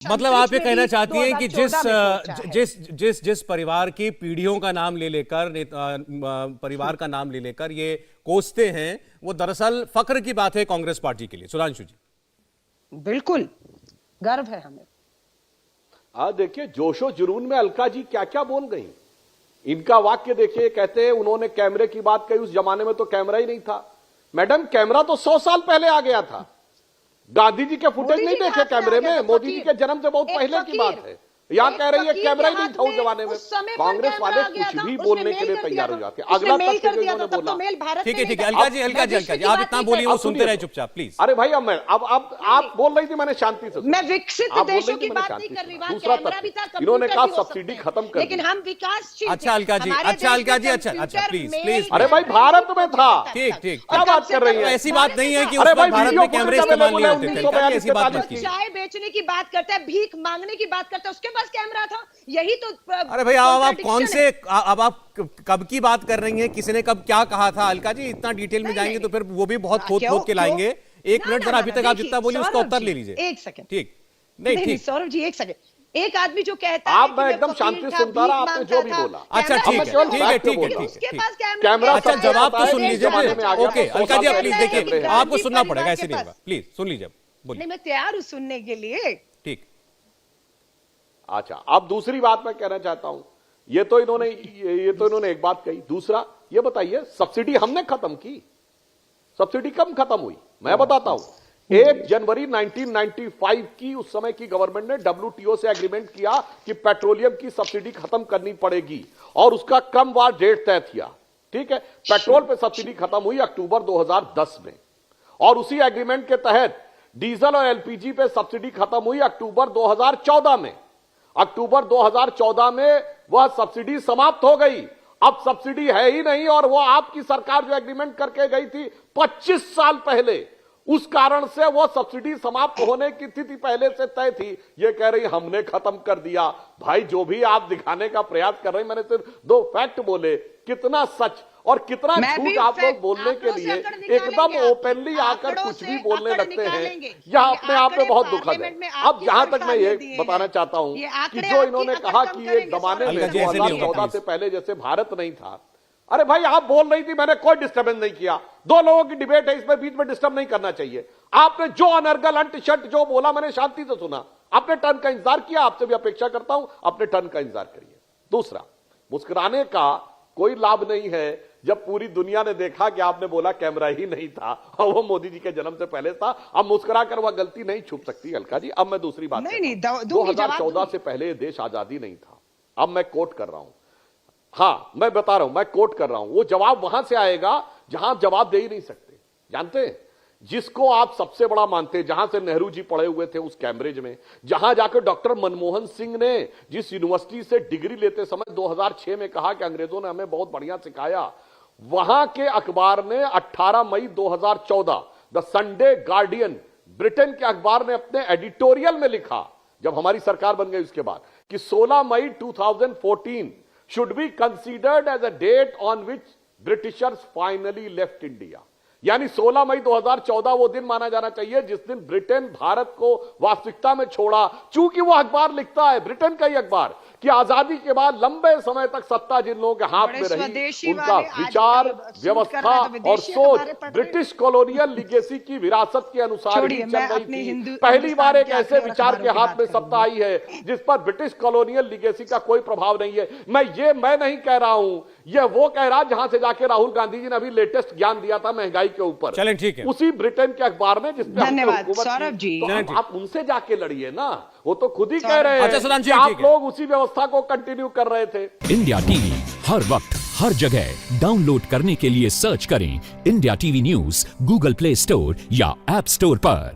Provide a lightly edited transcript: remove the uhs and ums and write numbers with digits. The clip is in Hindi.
मतलब आप ये कहना चाहती हैं कि जिस परिवार की पीढ़ियों का नाम ले लेकर परिवार का नाम ले लेकर ये कोसते हैं, वो दरअसल फख्र की बात है कांग्रेस पार्टी के लिए। सुधांशु जी, बिल्कुल गर्व है हमें। देखिए, जोशो जुनून में अलका जी क्या क्या बोल गई। इनका वाक्य देखिए, कहते हैं उन्होंने कैमरे की बात कही, उस जमाने में तो कैमरा ही नहीं था। मैडम, कैमरा तो 100 साल पहले आ गया था। गांधी जी के फुटेज नहीं देखे कैमरे में? मोदी जी के जन्म से बहुत पहले की बात है। यहाँ कह रही है कैमरा ही नहीं था उस जमाने में। कांग्रेस वाले कुछ भी बोलने के लिए तैयार हो जाते हैं। अगला तथ्य जो इन्होंने बोला, ठीक है अलका जी आप इतना बोलिए, वो सुनते रहे चुपचाप प्लीज। अरे भाई, अब आप बोल रही थी, मैंने शांति से, मैं विकसित देशों की बात नहीं कर रही। दूसरा तथ्य, इन्होंने कहा सब्सिडी खत्म कर, लेकिन हम विकासशील। अच्छा अलका जी, अच्छा प्लीज। अरे भाई, भारत में था। ठीक क्या बात कर रही है? ऐसी बात नहीं है कि भारत में कैमरे इस्तेमाल नहीं होते थे। ऐसी बात मत कीजिए। चाय बेचने की बात करता है, भीख मांगने की बात करता है, उसके पास कैमरा था। यही तो अरे भाई, आप कौन से, अब आप कब की बात कर रही हैं? किसी ने कब क्या कहा था? अलका जी, इतना डिटेल में जाएंगे तो फिर वो भी बहुत खोद के लाएंगे। एक मिनट जरा, अभी तक आप जितना बोलिए उसका उत्तर ले लीजिए। एक सेकंड। ठीक नहीं, सौरभ जी एक सेकंड। एक आदमी जो कहता है आप, मैं एकदम शांति से सुनता रहा, आपने जो भी बोला। अच्छा ठीक है। कैमरा, अच्छा जवाब तो सुन लीजिए। ओके अलका जी, आप प्लीज देखिए, आपको सुनना पड़ेगा, ऐसे नहीं होगा। प्लीज सुन लीजिए, बोलिए। मैं तैयार हूं सुनने के लिए। ठीक। अच्छा, अब दूसरी बात मैं कहना चाहता हूं। ये तो इन्होंने एक बात कही। दूसरा, ये बताइए, सब्सिडी हमने खत्म की? सब्सिडी कब खत्म हुई? मैं बताता हूं। 1 जनवरी 1995 की उस समय की गवर्नमेंट ने WTO से एग्रीमेंट किया कि पेट्रोलियम की सब्सिडी खत्म करनी पड़ेगी और उसका क्रमवार डेट तय किया। ठीक है, पेट्रोल पे सब्सिडी खत्म हुई अक्टूबर 2010 में, और उसी एग्रीमेंट के तहत डीजल और LPG पे सब्सिडी खत्म हुई अक्टूबर 2014 में। अक्टूबर 2014 में वह सब्सिडी समाप्त हो गई। अब सब्सिडी है ही नहीं, और वो आपकी सरकार जो एग्रीमेंट करके गई थी 25 साल पहले, उस कारण से वो सब्सिडी समाप्त होने की तिथि पहले से तय थी। ये कह रही हमने खत्म कर दिया। भाई, जो भी आप दिखाने का प्रयास कर रहे हैं, मैंने सिर्फ 2 फैक्ट बोले। कितना सच और कितना झूठ आप लोग बोलने के लिए एकदम ओपनली आकर कुछ भी बोलने लगते हैं, यह अपने आप में बहुत दुखद है। अब जहां तक मैं ये बताना चाहता हूं कि जो इन्होंने कहा कि एक जमाने में 2014 से पहले जैसे भारत नहीं था। अरे भाई, आप बोल रही थी, मैंने कोई डिस्टर्बेंस नहीं किया। 2 लोगों की डिबेट है, इसमें बीच में डिस्टर्ब नहीं करना चाहिए। आपने जो अनर्गल अंट जो बोला, मैंने शांति से सुना। आपने टर्न का इंतजार किया, आपसे भी अपेक्षा करता हूं अपने टर्न का इंतजार करिए। दूसरा, मुस्कुराने का कोई लाभ नहीं है जब पूरी दुनिया ने देखा कि आपने बोला कैमरा ही नहीं था और वो मोदी जी के जन्म से पहले था। अब मुस्कुरा कर वह गलती नहीं छुप सकती अलका जी। अब मैं दूसरी बात, 2014 से पहले ये देश आजादी नहीं था। अब मैं कोट कर रहा हूं, हाँ मैं बता रहा हूं, मैं कोट कर रहा हूं। वो जवाब वहां से आएगा जहां आप जवाब दे ही नहीं सकते। जानते हैं, जिसको आप सबसे बड़ा मानते हैं, जहां से नेहरू जी पढ़े हुए थे उस कैम्ब्रिज में, जहां जाकर डॉक्टर मनमोहन सिंह ने जिस यूनिवर्सिटी से डिग्री लेते समय 2006 में कहा कि अंग्रेजों ने हमें बहुत बढ़िया सिखाया, वहां के अखबार ने 18 मई 2014 द संडे गार्डियन, ब्रिटेन के अखबार ने अपने एडिटोरियल में लिखा, जब हमारी सरकार बन गई उसके बाद, कि 16 मई 2014 should be considered as a date on which Britishers finally left India। यानी 16 मई 2014 वो दिन माना जाना चाहिए जिस दिन ब्रिटेन भारत को वास्तविकता में छोड़ा। चूंकि वो अखबार लिखता है, ब्रिटेन का ही अखबार, कि आजादी के बाद लंबे समय तक सत्ता जिन लोगों के हाथ में रही, उनका विचार, व्यवस्था और सोच ब्रिटिश कॉलोनियल लिगेसी की विरासत के अनुसार ही चल रही थी। पहली बार एक ऐसे विचार के हाथ में सत्ता आई है जिस पर ब्रिटिश कॉलोनियल लिगेसी का कोई प्रभाव नहीं है। मैं नहीं कह रहा हूं, यह वो कह रहा जहां से जाके राहुल गांधी जी ने अभी लेटेस्ट ज्ञान दिया था महंगाई के ऊपर। चलें, ठीक है, उसी ब्रिटेन के अखबार में, जिसमें धन्यवाद सौरभ जी। तो आप उनसे जाके लड़िए ना, वो तो खुद ही कह रहे हैं कि आप लोग उसी व्यवस्था को कंटिन्यू कर रहे थे। इंडिया टीवी हर वक्त हर जगह डाउनलोड करने के लिए सर्च करें India TV news Google play store या ऐप स्टोर पर।